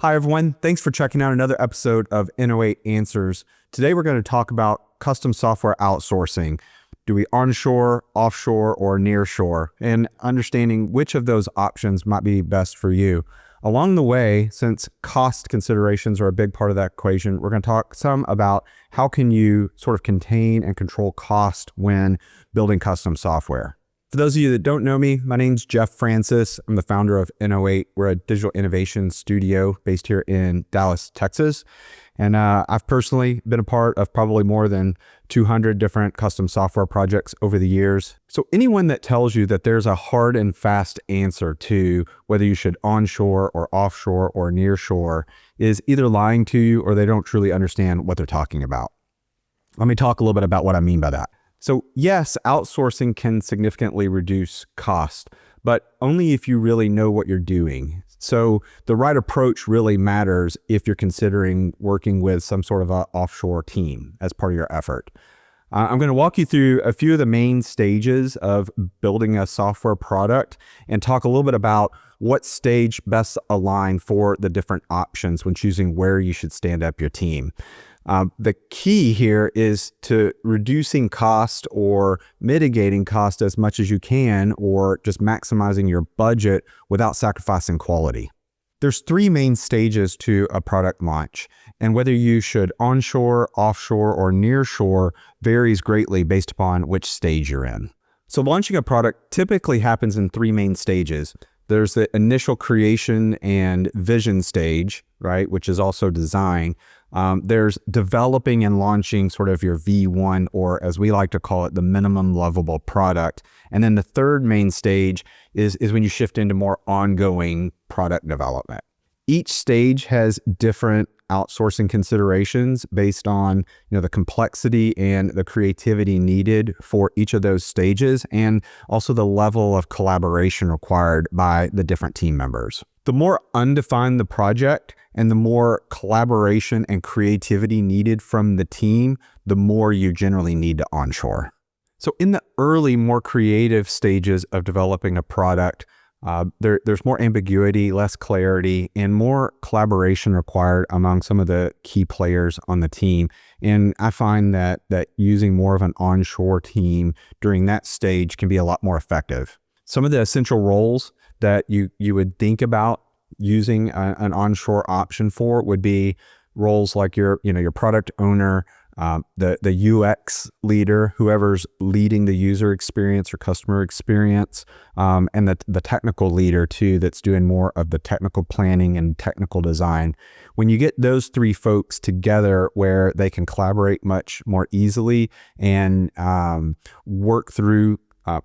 Hi, everyone. Thanks for checking out another episode of ENO8 Answers. Today, we're going to talk about custom software outsourcing. Do we onshore, offshore, or nearshore? And understanding which of those options might be best for you. Along the way, since cost considerations are a big part of that equation, we're going to talk some about how can you sort of contain and control cost when building custom software. For those of you that don't know me, my name's Jeff Francis. I'm the founder of ENO8. We're a digital innovation studio based here in Dallas, Texas. And I've personally been a part of probably more than 200 different custom software projects over the years. So anyone that tells you that there's a hard and fast answer to whether you should onshore or offshore or nearshore is either lying to you or they don't truly understand what they're talking about. Let me talk a little bit about what I mean by that. So yes, outsourcing can significantly reduce cost, but only if you really know what you're doing. So the right approach really matters if you're considering working with some sort of an offshore team as part of your effort. I'm going to walk you through a few of the main stages of building a software product and talk a little bit about what stage best align for the different options when choosing where you should stand up your team. The key here is to reducing cost or mitigating cost as much as you can, or just maximizing your budget without sacrificing quality. There's three main stages to a product launch, and whether you should onshore, offshore, or nearshore varies greatly based upon which stage you're in. So launching a product typically happens in three main stages. There's the initial creation and vision stage, right, which is also design. There's developing and launching sort of your V1, or as we like to call it, the minimum lovable product. And then the third main stage is when you shift into more ongoing product development. Each stage has different outsourcing considerations based on the complexity and the creativity needed for each of those stages, and also the level of collaboration required by the different team members. The more undefined the project and the more collaboration and creativity needed from the team, the more you generally need to onshore. So in the early, more creative stages of developing a product, there's more ambiguity, less clarity, and more collaboration required among some of the key players on the team. And I find that using more of an onshore team during that stage can be a lot more effective. Some of the essential roles that you would think about using an onshore option for would be roles like your product owner, the UX leader, whoever's leading the user experience or customer experience, and the technical leader too, that's doing more of the technical planning and technical design. When you get those three folks together where they can collaborate much more easily and work through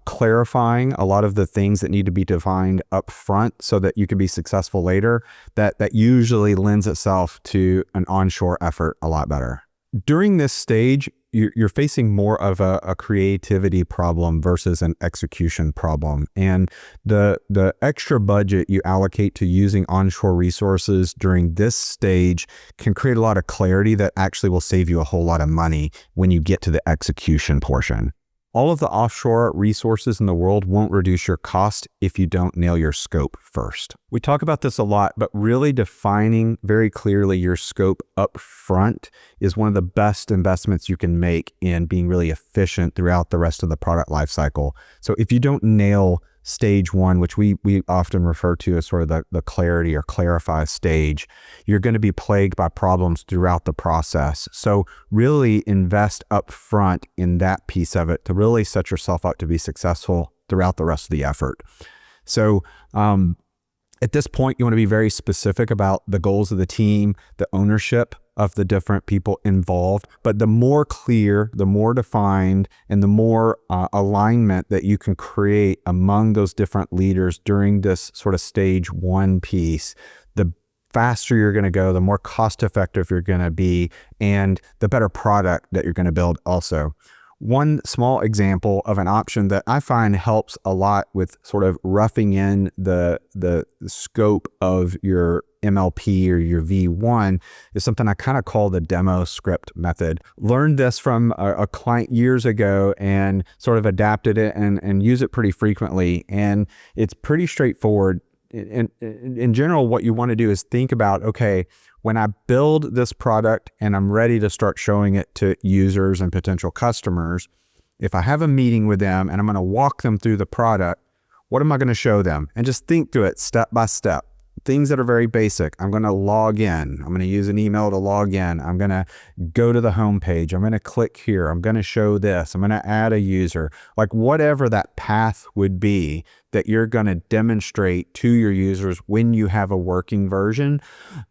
clarifying a lot of the things that need to be defined up front so that you can be successful later, that usually lends itself to an onshore effort a lot better. During this stage, you're facing more of a creativity problem versus an execution problem. And the extra budget you allocate to using onshore resources during this stage can create a lot of clarity that actually will save you a whole lot of money when you get to the execution portion. All of the offshore resources in the world won't reduce your cost if you don't nail your scope first. We talk about this a lot, but really defining very clearly your scope up front is one of the best investments you can make in being really efficient throughout the rest of the product lifecycle. So if you don't nail stage one, which we often refer to as sort of the clarity or clarify stage, you're going to be plagued by problems throughout the process. So really invest up front in that piece of it to really set yourself up to be successful throughout the rest of the effort. So at this point, you want to be very specific about the goals of the team, the ownership of the different people involved. But the more clear, the more defined, and the more alignment that you can create among those different leaders during this sort of stage one piece, the faster you're going to go, the more cost effective you're going to be, and the better product that you're going to build also. One small example of an option that I find helps a lot with sort of roughing in the scope of your MLP or your V1 is something I kind of call the demo script method. Learned this from a client years ago and sort of adapted it and use it pretty frequently. And it's pretty straightforward. in general, what you want to do is think about, okay, when I build this product and I'm ready to start showing it to users and potential customers, if I have a meeting with them and I'm going to walk them through the product, what am I going to show them? And just think through it step by step. Things that are very basic. I'm going to log in. I'm going to use an email to log in. I'm going to go to the home page. I'm going to click here. I'm going to show this. I'm going to add a user. Like whatever that path would be that you're going to demonstrate to your users when you have a working version,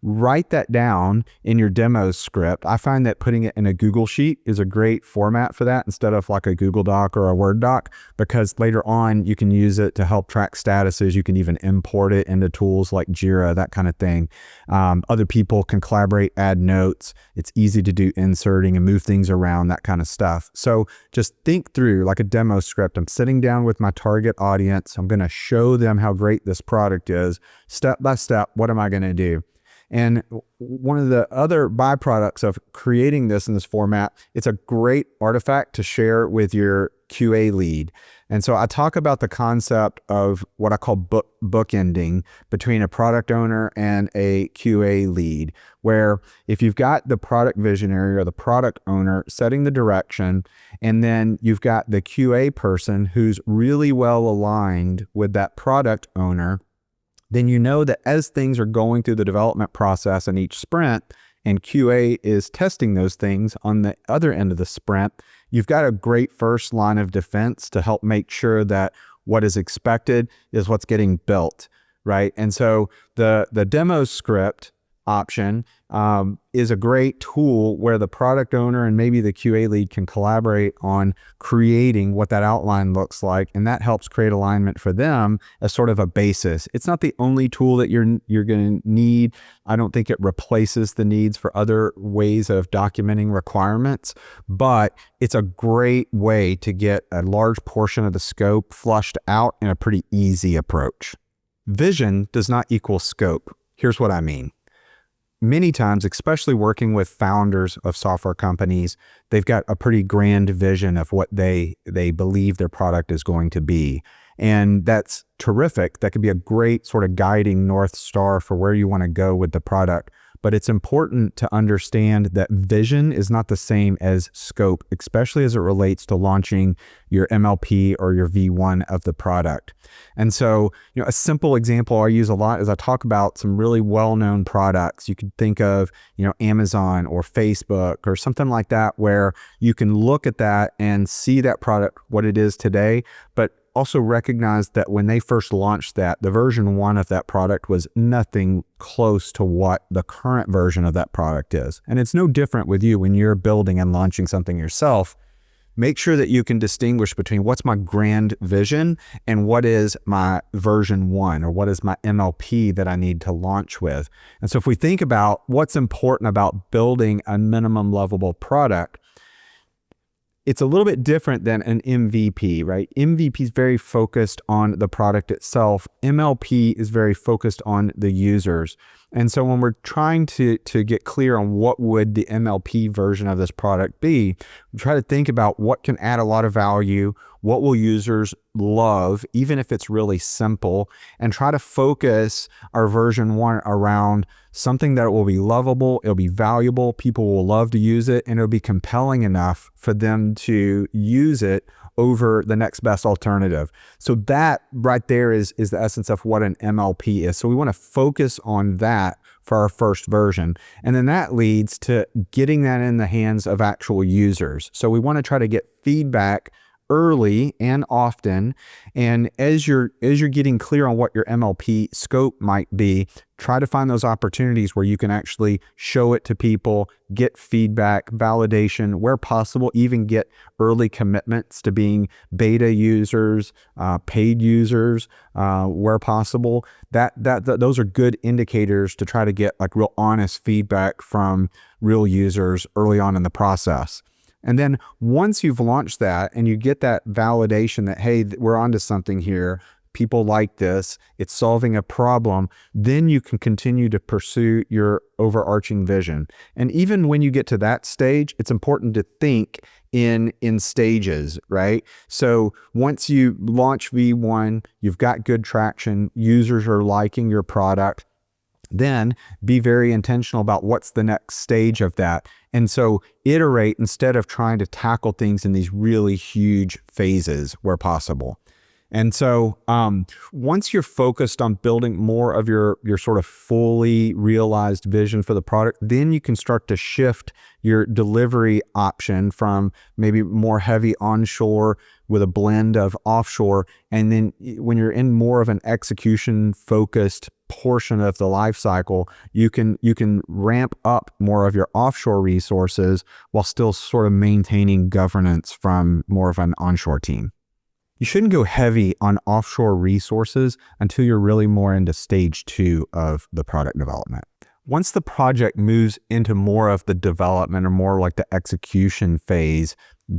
write that down in your demo script. I find that putting it in a Google Sheet is a great format for that instead of like a Google Doc or a Word doc, because later on you can use it to help track statuses. You can even import it into tools like Jira, that kind of thing. Other people can collaborate, add notes. It's easy to do inserting and move things around, that kind of stuff. So just think through like a demo script. I'm sitting down with my target audience. I'm going to show them how great this product is. Step by step, what am I going to do? And one of the other byproducts of creating this in this format, it's a great artifact to share with your QA lead. And so I talk about the concept of what I call bookending between a product owner and a QA lead, where if you've got the product visionary or the product owner setting the direction, and then you've got the QA person who's really well aligned with that product owner, then you know that as things are going through the development process in each sprint, and QA is testing those things on the other end of the sprint, you've got a great first line of defense to help make sure that what is expected is what's getting built, right? And so the demo script option is a great tool where the product owner and maybe the QA lead can collaborate on creating what that outline looks like, and that helps create alignment for them as sort of a basis. It's not the only tool that you're going to need. I don't think it replaces the needs for other ways of documenting requirements, but it's a great way to get a large portion of the scope flushed out in a pretty easy approach. Vision does not equal scope. Here's what I mean. Many times, especially working with founders of software companies, they've got a pretty grand vision of what they believe their product is going to be. And that's terrific. That could be a great sort of guiding North Star for where you want to go with the product. But it's important to understand that vision is not the same as scope, especially as it relates to launching your MLP or your V1 of the product. And so, a simple example I use a lot is I talk about some really well-known products. You could think of, Amazon or Facebook or something like that, where you can look at that and see that product, what it is today, but also recognize that when they first launched that, the version 1 of that product was nothing close to what the current version of that product is. And it's no different with you when you're building and launching something yourself. Make sure that you can distinguish between what's my grand vision and what is my version 1 or what is my MLP that I need to launch with. And so if we think about what's important about building a minimum lovable product, it's a little bit different than an MVP, right? MVP is very focused on the product itself. MLP is very focused on the users. And so when we're trying to get clear on what would the MLP version of this product be, we try to think about what can add a lot of value, what will users love, even if it's really simple, and try to focus our version 1 around something that will be lovable, it'll be valuable, people will love to use it, and it'll be compelling enough for them to use it over the next best alternative. So that right there is the essence of what an MLP is. So we want to focus on that for our first version. And then that leads to getting that in the hands of actual users. So we want to try to get feedback early and often. And as you're getting clear on what your MLP scope might be, try to find those opportunities where you can actually show it to people, get feedback, validation, where possible, even get early commitments to being beta users, paid users, where possible. Those are good indicators to try to get like real honest feedback from real users early on in the process. And then once you've launched that and you get that validation that, hey, we're onto something here, people like this, it's solving a problem, then you can continue to pursue your overarching vision. And even when you get to that stage, it's important to think in stages, right? So once you launch V1, you've got good traction, users are liking your product, then be very intentional about what's the next stage of that. And so iterate instead of trying to tackle things in these really huge phases where possible. And so once you're focused on building more of your sort of fully realized vision for the product, then you can start to shift your delivery option from maybe more heavy onshore with a blend of offshore. And then when you're in more of an execution focused portion of the life cycle, you can ramp up more of your offshore resources while still sort of maintaining governance from more of an onshore team. You shouldn't go heavy on offshore resources until you're really more into stage 2 of the product development. Once the project moves into more of the development or more like the execution phase,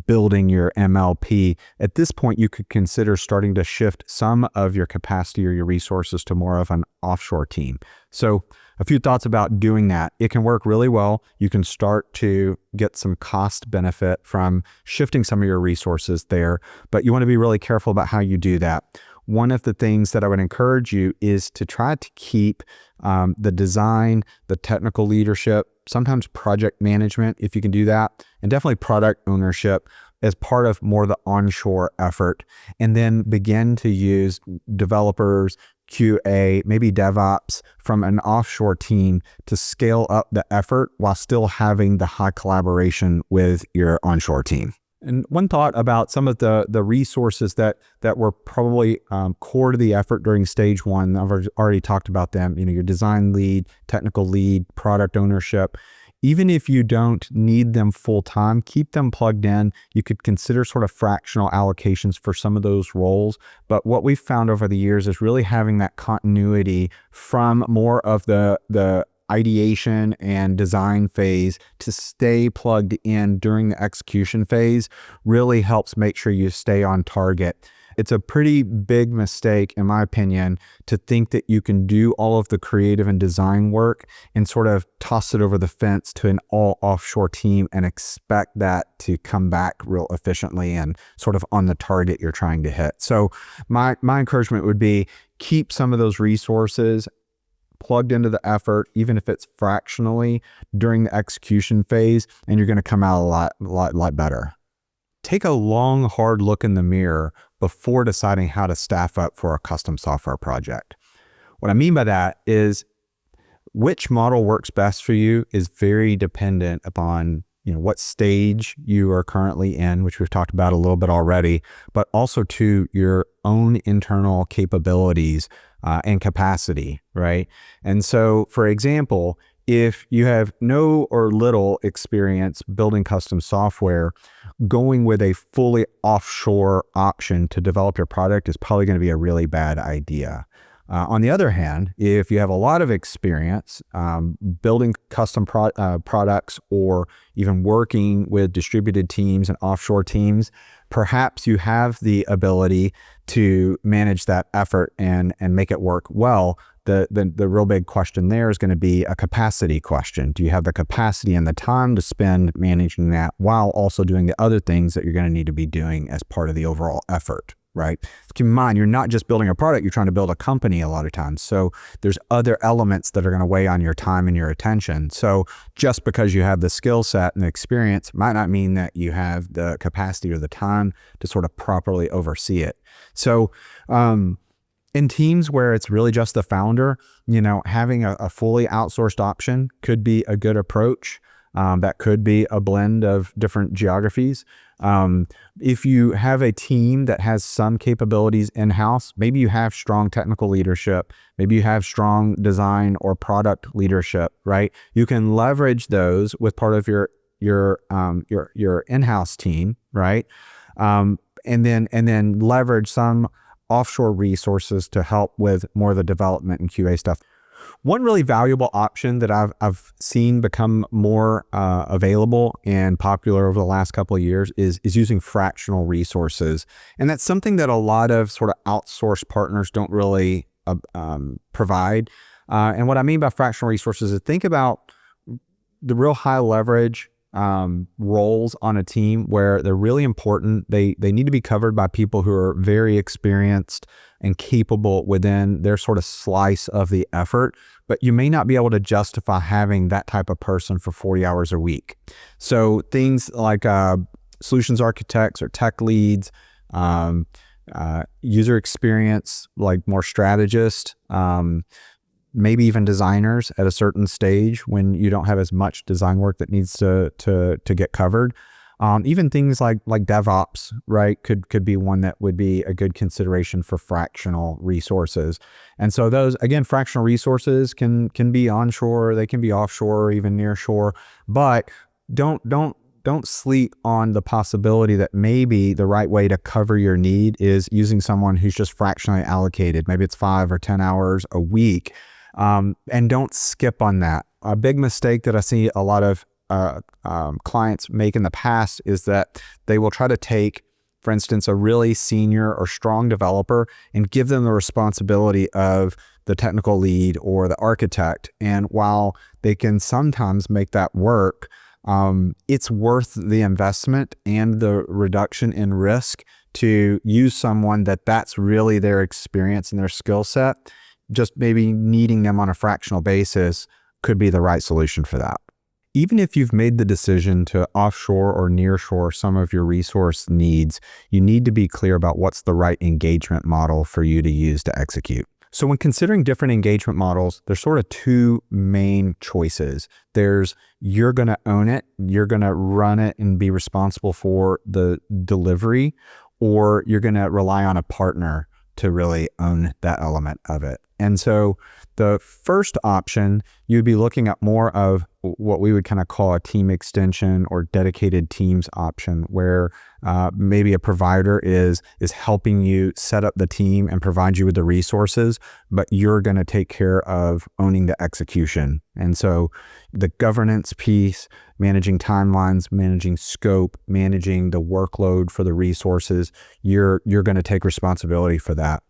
building your MLP, at this point you could consider starting to shift some of your capacity or your resources to more of an offshore team. So a few thoughts about doing that. It can work really well. You can start to get some cost benefit from shifting some of your resources there, but you want to be really careful about how you do that. One of the things that I would encourage you is to try to keep the design, the technical leadership, sometimes project management, if you can do that, and definitely product ownership as part of more the onshore effort, and then begin to use developers, QA, maybe DevOps from an offshore team to scale up the effort while still having the high collaboration with your onshore team. And one thought about some of the resources that were probably core to the effort during stage 1, I've already talked about them, your design lead, technical lead, product ownership. Even if you don't need them full time, keep them plugged in. You could consider sort of fractional allocations for some of those roles. But what we've found over the years is really having that continuity from more of the ideation and design phase to stay plugged in during the execution phase really helps make sure you stay on target. It's a pretty big mistake, in my opinion, to think that you can do all of the creative and design work and sort of toss it over the fence to an all offshore team and expect that to come back real efficiently and sort of on the target you're trying to hit. So my encouragement would be keep some of those resources plugged into the effort, even if it's fractionally during the execution phase, and you're going to come out a lot better. Take a long, hard look in the mirror before deciding how to staff up for a custom software project. What I mean by that is which model works best for you is very dependent upon what stage you are currently in, which we've talked about a little bit already, but also to your own internal capabilities and capacity, right? And so, for example, if you have no or little experience building custom software, going with a fully offshore option to develop your product is probably going to be a really bad idea. On the other hand, if you have a lot of experience building custom products or even working with distributed teams and offshore teams, perhaps you have the ability to manage that effort and make it work well. The real big question there is going to be a capacity question. Do you have the capacity and the time to spend managing that while also doing the other things that you're going to need to be doing as part of the overall effort, right? Keep in mind, you're not just building a product, you're trying to build a company a lot of times. So there's other elements that are going to weigh on your time and your attention. So just because you have the skill set and the experience might not mean that you have the capacity or the time to sort of properly oversee it. So, in teams where it's really just the founder, having a fully outsourced option could be a good approach. That could be a blend of different geographies. If you have a team that has some capabilities in-house, maybe you have strong technical leadership, maybe you have strong design or product leadership, right? You can leverage those with part of your in-house team, right? And then leverage some offshore resources to help with more of the development and QA stuff. One really valuable option that I've seen become more available and popular over the last couple of years is using fractional resources. And that's something that a lot of sort of outsource partners don't really provide. And what I mean by fractional resources is think about the real high leverage roles on a team where they're really important. They need to be covered by people who are very experienced and capable within their sort of slice of the effort, but you may not be able to justify having that type of person for 40 hours a week. So things like solutions architects or tech leads, user experience, like more strategists, maybe even designers at a certain stage when you don't have as much design work that needs to get covered. Even things like DevOps, right, could be one that would be a good consideration for fractional resources. And so those, again, fractional resources can be onshore, they can be offshore, or even nearshore, but don't sleep on the possibility that maybe the right way to cover your need is using someone who's just fractionally allocated. Maybe it's 5 or 10 hours a week. And don't skip on that. A big mistake that I see a lot of clients make in the past is that they will try to take, for instance, a really senior or strong developer and give them the responsibility of the technical lead or the architect. And while they can sometimes make that work, it's worth the investment and the reduction in risk to use someone that's really their experience and their skill set. Just maybe needing them on a fractional basis could be the right solution for that. Even if you've made the decision to offshore or nearshore some of your resource needs, you need to be clear about what's the right engagement model for you to use to execute. So when considering different engagement models, there's sort of two main choices. There's you're going to own it, you're going to run it and be responsible for the delivery, or you're going to rely on a partner to really own that element of it. And so the first option, you'd be looking at more of what we would kind of call a team extension or dedicated teams option, where maybe a provider is helping you set up the team and provide you with the resources, but you're going to take care of owning the execution. And so the governance piece, managing timelines, managing scope, managing the workload for the resources, you're going to take responsibility for that.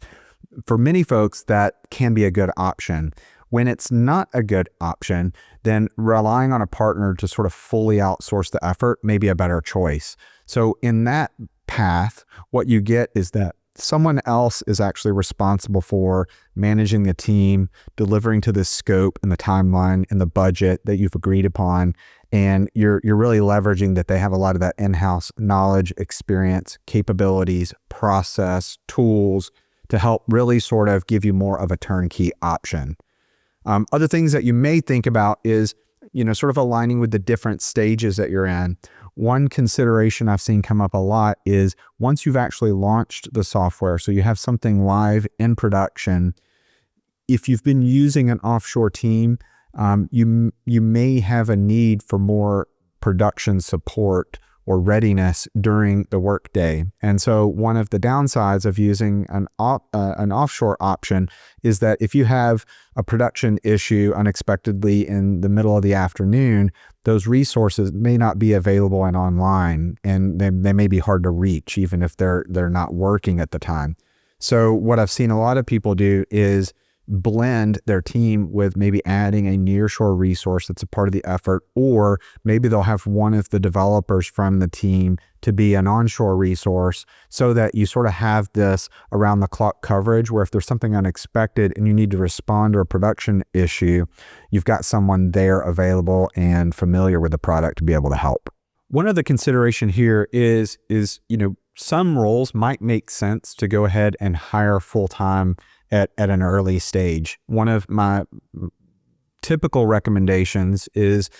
For many folks, that can be a good option. When it's not a good option, then relying on a partner to sort of fully outsource the effort may be a better choice. So in that path, what you get is that someone else is actually responsible for managing the team, delivering to the scope and the timeline and the budget that you've agreed upon. And you're really leveraging that they have a lot of that in-house knowledge, experience, capabilities, process, tools to help really sort of give you more of a turnkey option. Other things that you may think about is, sort of aligning with the different stages that you're in. One consideration I've seen come up a lot is once you've actually launched the software, so you have something live in production, if you've been using an offshore team, you may have a need for more production support or readiness during the workday. And so one of the downsides of using an offshore option is that if you have a production issue unexpectedly in the middle of the afternoon, those resources may not be available and online, and they may be hard to reach even if they're not working at the time. So what I've seen a lot of people do is blend their team with maybe adding a nearshore resource that's a part of the effort, or maybe they'll have one of the developers from the team to be an onshore resource, so that you sort of have this around the clock coverage where if there's something unexpected and you need to respond to a production issue, you've got someone there available and familiar with the product to be able to help. One other consideration here is some roles might make sense to go ahead and hire full-time at an early stage. One of my typical recommendations is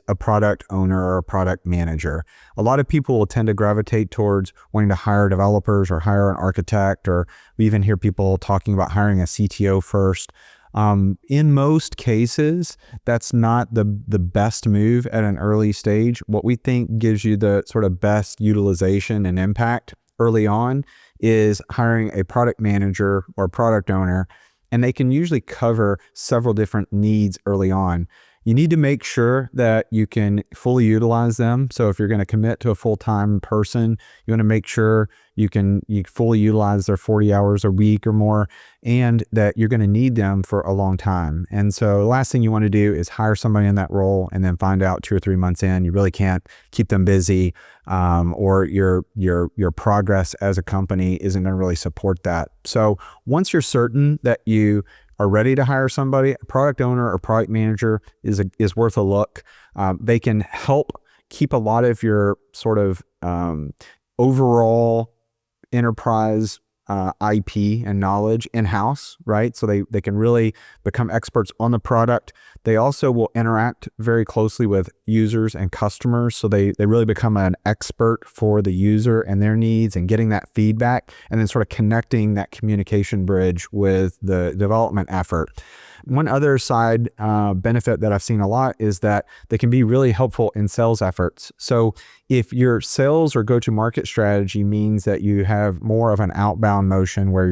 a product owner or a product manager. A lot of people will tend to gravitate towards wanting to hire developers or hire an architect, or we even hear people talking about hiring a CTO first. In most cases, that's not the best move at an early stage. What we think gives you the sort of best utilization and impact early on is hiring a product manager or product owner and they can usually cover several different needs early on. You need to make sure that you can fully utilize them. So if you're going to commit to a full-time person, you want to make sure you fully utilize their 40 hours a week or more, and that you're going to need them for a long time. And so the last thing you want to do is hire somebody in that role and then find out 2 or 3 months in, you really can't keep them busy, or your progress as a company isn't going to really support that. So once you're certain that you are ready to hire somebody, a product owner or product manager is worth a look. They can help keep a lot of your sort of overall enterprise IP and knowledge in-house, right? So they can really become experts on the product. They also will interact very closely with users and customers. So they really become an expert for the user and their needs and getting that feedback, and then sort of connecting that communication bridge with the development effort. One other side benefit that I've seen a lot is that they can be really helpful in sales efforts. So if your sales or go-to-market strategy means that you have more of an outbound motion where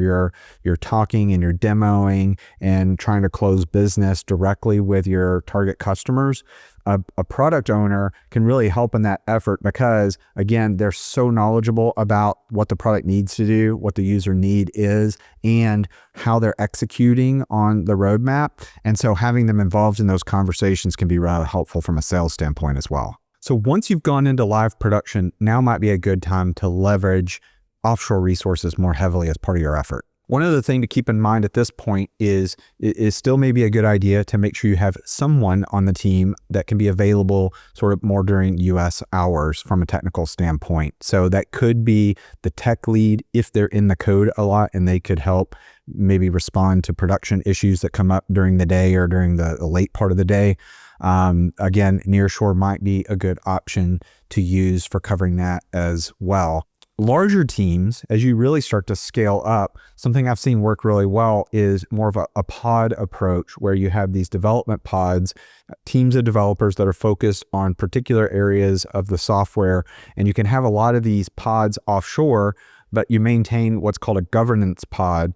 you're talking and you're demoing and trying to close business directly with your target customers, a product owner can really help in that effort because, again, they're so knowledgeable about what the product needs to do, what the user need is, and how they're executing on the roadmap. And so having them involved in those conversations can be really helpful from a sales standpoint as well. So once you've gone into live production, now might be a good time to leverage offshore resources more heavily as part of your effort. One other thing to keep in mind at this point is it is still maybe a good idea to make sure you have someone on the team that can be available sort of more during US hours from a technical standpoint. So that could be the tech lead if they're in the code a lot and they could help maybe respond to production issues that come up during the day or during the late part of the day. Again, nearshore might be a good option to use for covering that as well. Larger teams, as you really start to scale up, something I've seen work really well is more of a pod approach where you have these development pods, teams of developers that are focused on particular areas of the software. And you can have a lot of these pods offshore, but you maintain what's called a governance pod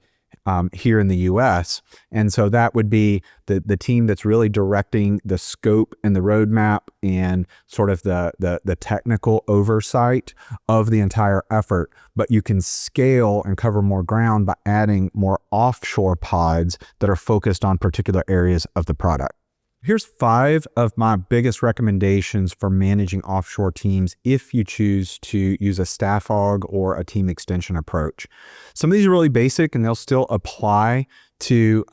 here in the US. And so that would be the team that's really directing the scope and the roadmap and sort of the technical oversight of the entire effort. But you can scale and cover more ground by adding more offshore pods that are focused on particular areas of the product. Here's 5 of my biggest recommendations for managing offshore teams if you choose to use a staff aug or a team extension approach. Some of these are really basic and they'll still apply to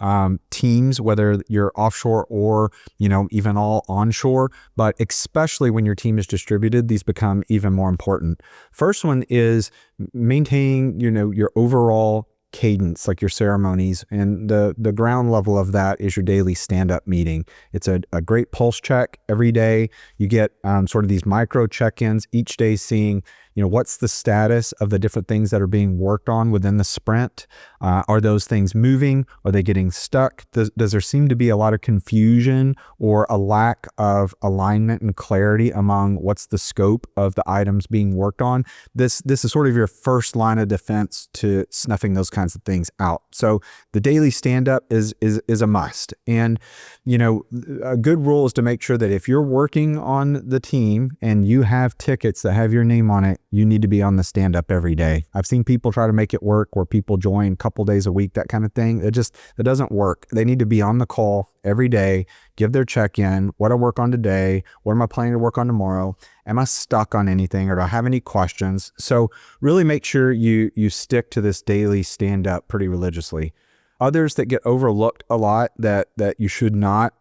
teams, whether you're offshore or even all onshore, but especially when your team is distributed, these become even more important. First one is maintaining your overall cadence, like your ceremonies, and the ground level of that is your daily stand-up meeting. It's a great pulse check every day. You get sort of these micro check-ins each day, seeing what's the status of the different things that are being worked on within the sprint. Are those things moving? Are they getting stuck? Does there seem to be a lot of confusion or a lack of alignment and clarity among what's the scope of the items being worked on? This is sort of your first line of defense to snuffing those kinds of things out. So the daily stand-up is a must. And a good rule is to make sure that if you're working on the team and you have tickets that have your name on it, you need to be on the stand-up every day. I've seen people try to make it work where people join a couple days a week, that kind of thing. It doesn't work. They need to be on the call every day, give their check-in, what I work on today, what am I planning to work on tomorrow, am I stuck on anything, or do I have any questions? So really make sure you stick to this daily stand-up pretty religiously. Others that get overlooked a lot that you should not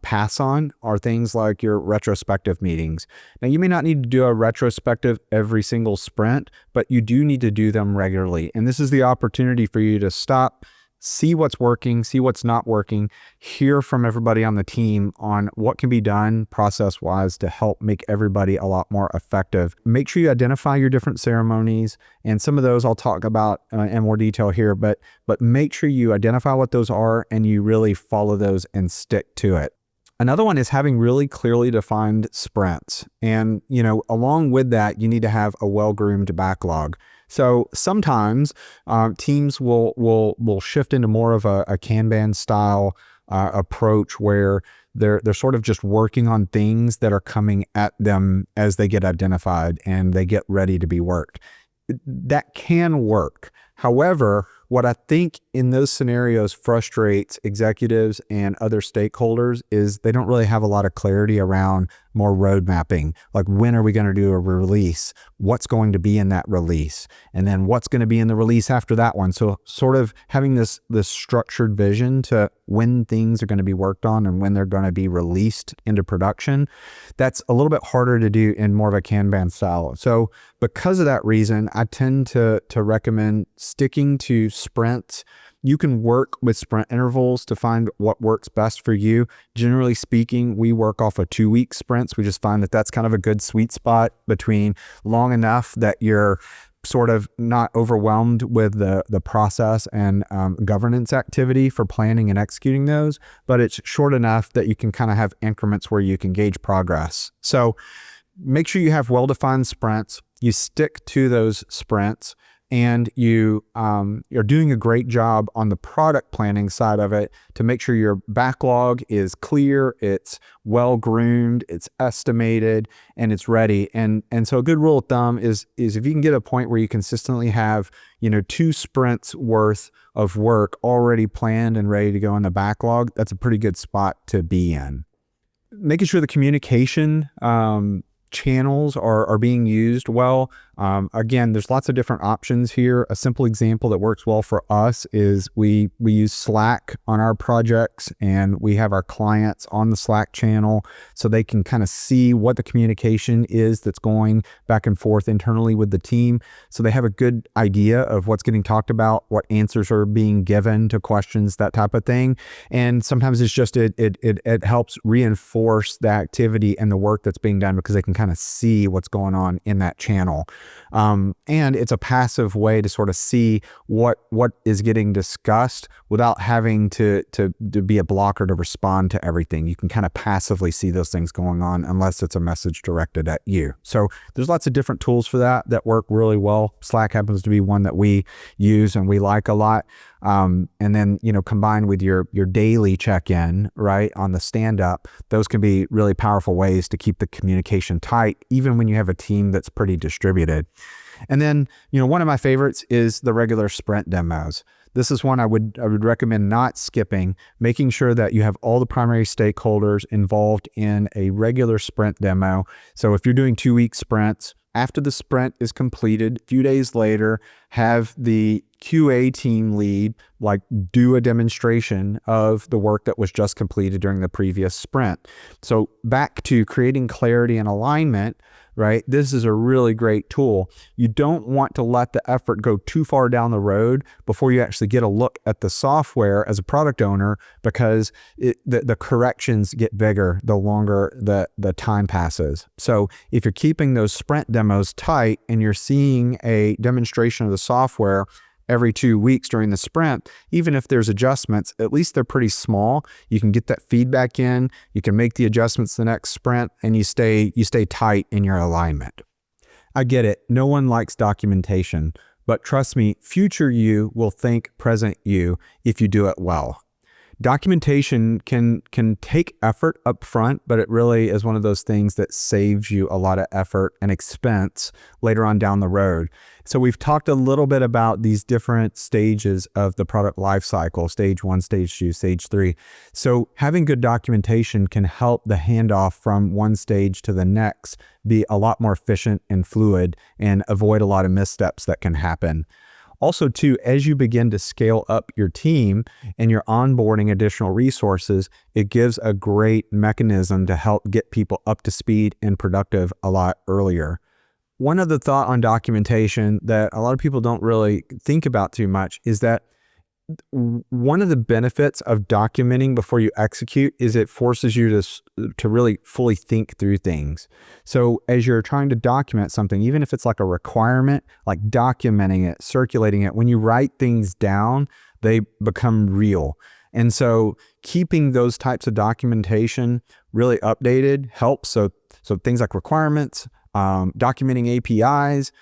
pass on are things like your retrospective meetings. Now, you may not need to do a retrospective every single sprint, but you do need to do them regularly. And this is the opportunity for you to stop, see what's working, see what's not working, hear from everybody on the team on what can be done process-wise to help make everybody a lot more effective. Make sure you identify your different ceremonies, and some of those I'll talk about in more detail here, but make sure you identify what those are and you really follow those and stick to it. Another one is having really clearly defined sprints. And, along with that, you need to have a well-groomed backlog. So sometimes teams will shift into more of a Kanban style approach where they're sort of just working on things that are coming at them as they get identified and they get ready to be worked. That can work. However, what I think in those scenarios frustrates executives and other stakeholders is they don't really have a lot of clarity around more road mapping. Like, when are we going to do a release? What's going to be in that release? And then what's going to be in the release after that one? So sort of having this structured vision to when things are going to be worked on and when they're going to be released into production, that's a little bit harder to do in more of a Kanban style. So because of that reason, I tend to recommend sticking to sprints. You can work with sprint intervals to find what works best for you. Generally speaking, we work off of 2-week sprints. We just find that that's kind of a good sweet spot between long enough that you're sort of not overwhelmed with the process and governance activity for planning and executing those, but it's short enough that you can kind of have increments where you can gauge progress. So make sure you have well-defined sprints. You stick to those sprints, and you're doing a great job on the product planning side of it to make sure your backlog is clear, it's well groomed, it's estimated, and it's ready. And so a good rule of thumb is if you can get a point where you consistently have 2 sprints worth of work already planned and ready to go in the backlog, that's a pretty good spot to be in. Making sure the communication channels are being used well. Again, there's lots of different options here. A simple example that works well for us is we use Slack on our projects, and we have our clients on the Slack channel so they can kind of see what the communication is that's going back and forth internally with the team. So they have a good idea of what's getting talked about, what answers are being given to questions, that type of thing. And sometimes it's just it helps reinforce the activity and the work that's being done because they can kind of see what's going on in that channel. And it's a passive way to sort of see what is getting discussed without having to be a blocker to respond to everything. You can kind of passively see those things going on unless it's a message directed at you. So there's lots of different tools for that work really well. Slack happens to be one that we use and we like a lot. And then, combined with your daily check-in, right, on the stand-up, those can be really powerful ways to keep the communication tight, even when you have a team that's pretty distributed. And then, one of my favorites is the regular sprint demos. This is one I would recommend not skipping, making sure that you have all the primary stakeholders involved in a regular sprint demo. So if you're doing 2-week sprints, after the sprint is completed, a few days later, have the QA team lead do a demonstration of the work that was just completed during the previous sprint. So back to creating clarity and alignment, right? This is a really great tool. You don't want to let the effort go too far down the road before you actually get a look at the software as a product owner, because the corrections get bigger the longer the time passes. So if you're keeping those sprint demos tight and you're seeing a demonstration of the software every 2 weeks during the sprint, even if there's adjustments, at least they're pretty small. You can get that feedback in, you can make the adjustments the next sprint, and you stay tight in your alignment. I get it. No one likes documentation, but trust me, future you will thank present you if you do it well. Documentation can take effort up front, but it really is one of those things that saves you a lot of effort and expense later on down the road. So we've talked a little bit about these different stages of the product lifecycle, stage 1, stage 2, stage 3. So having good documentation can help the handoff from one stage to the next be a lot more efficient and fluid and avoid a lot of missteps that can happen. Also, too, as you begin to scale up your team and you're onboarding additional resources, it gives a great mechanism to help get people up to speed and productive a lot earlier. One other thought on documentation that a lot of people don't really think about too much is that one of the benefits of documenting before you execute is it forces you to really fully think through things. So as you're trying to document something, even if it's like a requirement, like documenting it, circulating it, when you write things down, they become real. And so keeping those types of documentation really updated helps. So things like requirements, documenting APIs,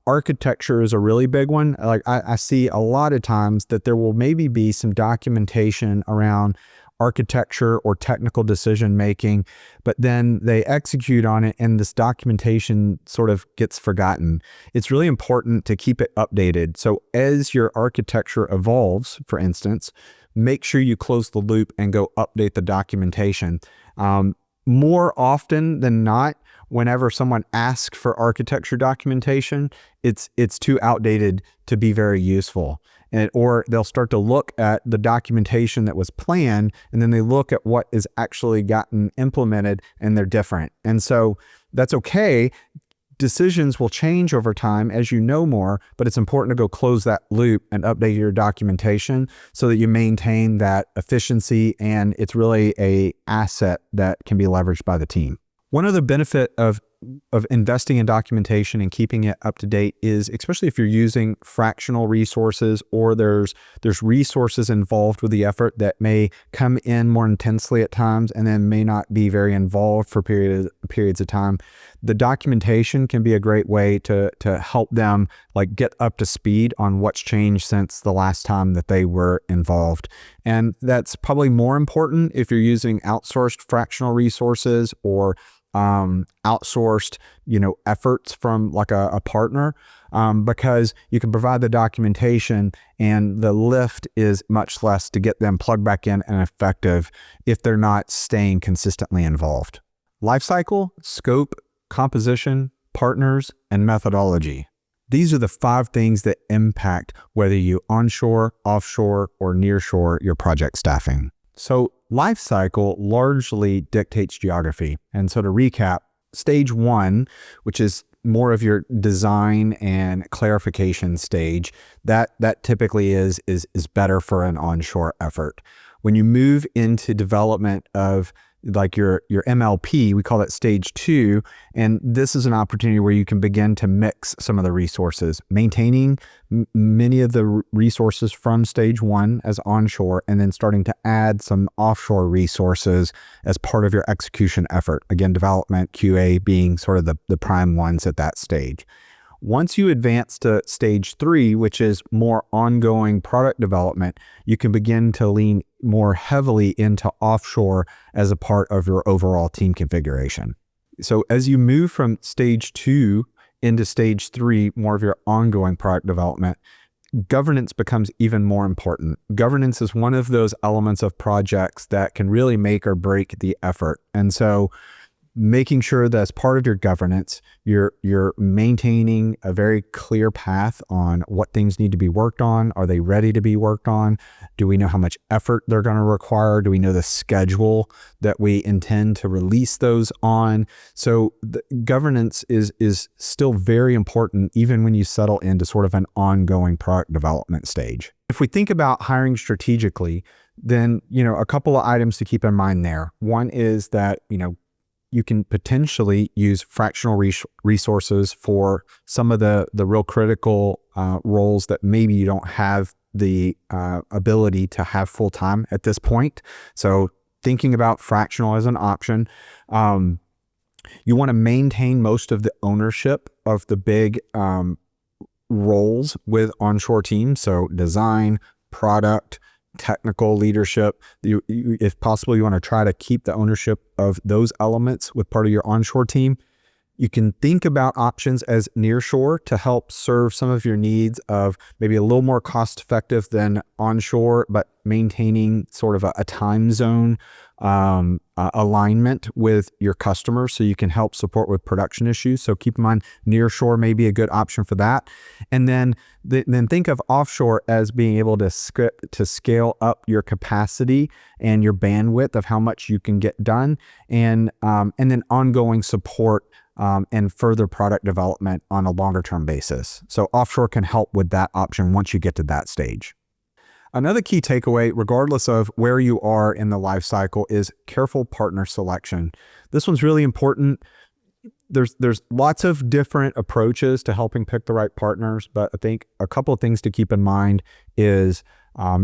Architecture is a really big one. Like I see a lot of times that there will maybe be some documentation around architecture or technical decision making, but then they execute on it and this documentation sort of gets forgotten. It's really important to keep it updated. So as your architecture evolves, for instance, make sure you close the loop and go update the documentation. More often than not, whenever someone asks for architecture documentation, it's too outdated to be very useful. Or they'll start to look at the documentation that was planned, and then they look at what is actually gotten implemented, and they're different. And so that's okay. Decisions will change over time as you know more, but it's important to go close that loop and update your documentation so that you maintain that efficiency, and it's really an asset that can be leveraged by the team. One other benefit of investing in documentation and keeping it up to date is, especially if you're using fractional resources or there's resources involved with the effort that may come in more intensely at times and then may not be very involved for periods of time, the documentation can be a great way to help them like get up to speed on what's changed since the last time that they were involved. And that's probably more important if you're using outsourced fractional resources or outsourced, efforts from like a partner, because you can provide the documentation and the lift is much less to get them plugged back in and effective if they're not staying consistently involved. Lifecycle, scope, composition, partners, and methodology. These are the 5 things that impact whether you onshore, offshore, or nearshore your project staffing. So life cycle largely dictates geography. And so to recap, stage 1, which is more of your design and clarification stage, that typically is better for an onshore effort. When you move into development of like your MLP, we call that stage 2, and this is an opportunity where you can begin to mix some of the resources, maintaining many of the resources from stage 1 as onshore, and then starting to add some offshore resources as part of your execution effort. Again, development, QA being sort of the prime ones at that stage. Once you advance to stage 3, which is more ongoing product development, you can begin to lean more heavily into offshore as a part of your overall team configuration. So as you move from stage 2 into stage 3, more of your ongoing product development, governance becomes even more important. Governance is one of those elements of projects that can really make or break the effort. And so making sure that as part of your governance, you're maintaining a very clear path on what things need to be worked on. Are they ready to be worked on? Do we know how much effort they're going to require? Do we know the schedule that we intend to release those on? So the governance is still very important even when you settle into sort of an ongoing product development stage. If we think about hiring strategically, then, a couple of items to keep in mind there. One is that, you can potentially use fractional resources for some of the real critical roles that maybe you don't have the ability to have full time at this point. So thinking about fractional as an option. You want to maintain most of the ownership of the big roles with onshore teams. So design, product, technical leadership. If possible, you want to try to keep the ownership of those elements with part of your onshore team. You can think about options as nearshore to help serve some of your needs of maybe a little more cost effective than onshore, but maintaining sort of a time zone alignment with your customers so you can help support with production issues. So keep in mind, nearshore may be a good option for that. And then think of offshore as being able to scale up your capacity and your bandwidth of how much you can get done, and then ongoing support and further product development on a longer term basis. So offshore can help with that option once you get to that stage. Another key takeaway, regardless of where you are in the life cycle, is careful partner selection. This one's really important. There's lots of different approaches to helping pick the right partners, but I think a couple of things to keep in mind is,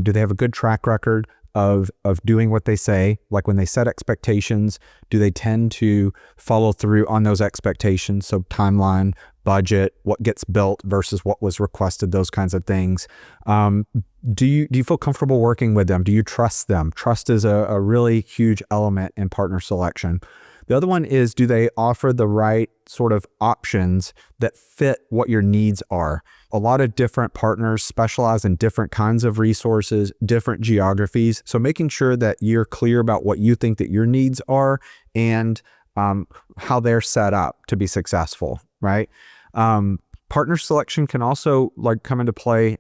do they have a good track record of doing what they say? Like when they set expectations, do they tend to follow through on those expectations? So timeline, budget, what gets built versus what was requested, those kinds of things. Do you feel comfortable working with them? Do you trust them? Trust is a really huge element in partner selection. The other one is, do they offer the right sort of options that fit what your needs are? A lot of different partners specialize in different kinds of resources, different geographies. So making sure that you're clear about what you think that your needs are and how they're set up to be successful, right? Partner selection can also come into play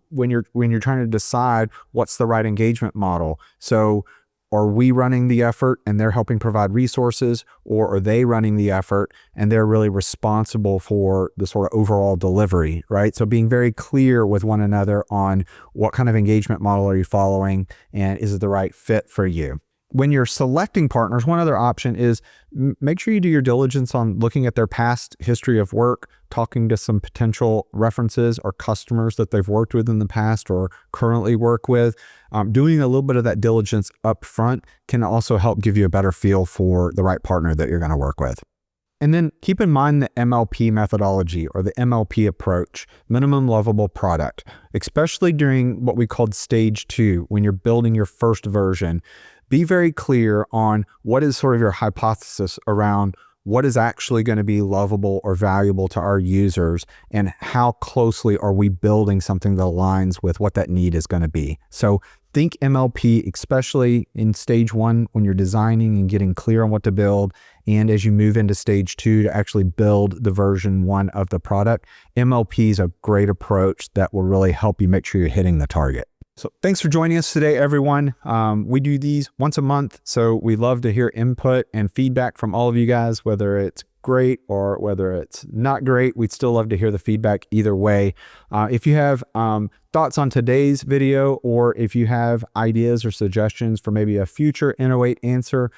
when you're trying to decide what's the right engagement model. So are we running the effort and they're helping provide resources, or are they running the effort and they're really responsible for the sort of overall delivery, right? So being very clear with one another on what kind of engagement model are you following and is it the right fit for you? When you're selecting partners, one other option is make sure you do your diligence on looking at their past history of work, talking to some potential references or customers that they've worked with in the past or currently work with. Doing a little bit of that diligence up front can also help give you a better feel for the right partner that you're going to work with. And then keep in mind the MLP methodology or the MLP approach, minimum lovable product, especially during what we called stage 2, when you're building your first version. Be very clear on what is sort of your hypothesis around what is actually going to be lovable or valuable to our users and how closely are we building something that aligns with what that need is going to be. So think MLP, especially in stage 1 when you're designing and getting clear on what to build. And as you move into stage 2 to actually build the version 1 of the product, MLP is a great approach that will really help you make sure you're hitting the target. So thanks for joining us today, everyone. We do these once a month, so we love to hear input and feedback from all of you guys, whether it's great or whether it's not great. We'd still love to hear the feedback either way. If you have thoughts on today's video, or if you have ideas or suggestions for maybe a future ENO8 answer,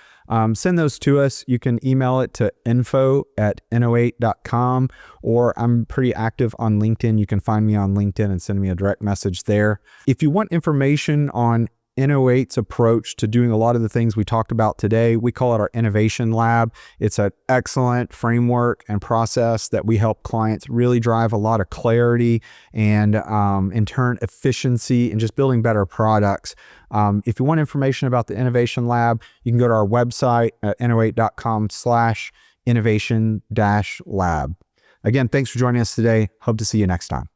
send those to us. You can email it to info@eno8.com, or I'm pretty active on LinkedIn. You can find me on LinkedIn and send me a direct message there. If you want information on ENO8's approach to doing a lot of the things we talked about today, we call it our innovation lab. It's an excellent framework and process that we help clients really drive a lot of clarity and in turn efficiency and just building better products. If you want information about the innovation lab, you can go to our website at eno8.com/innovation-lab. Again, thanks for joining us today. Hope to see you next time.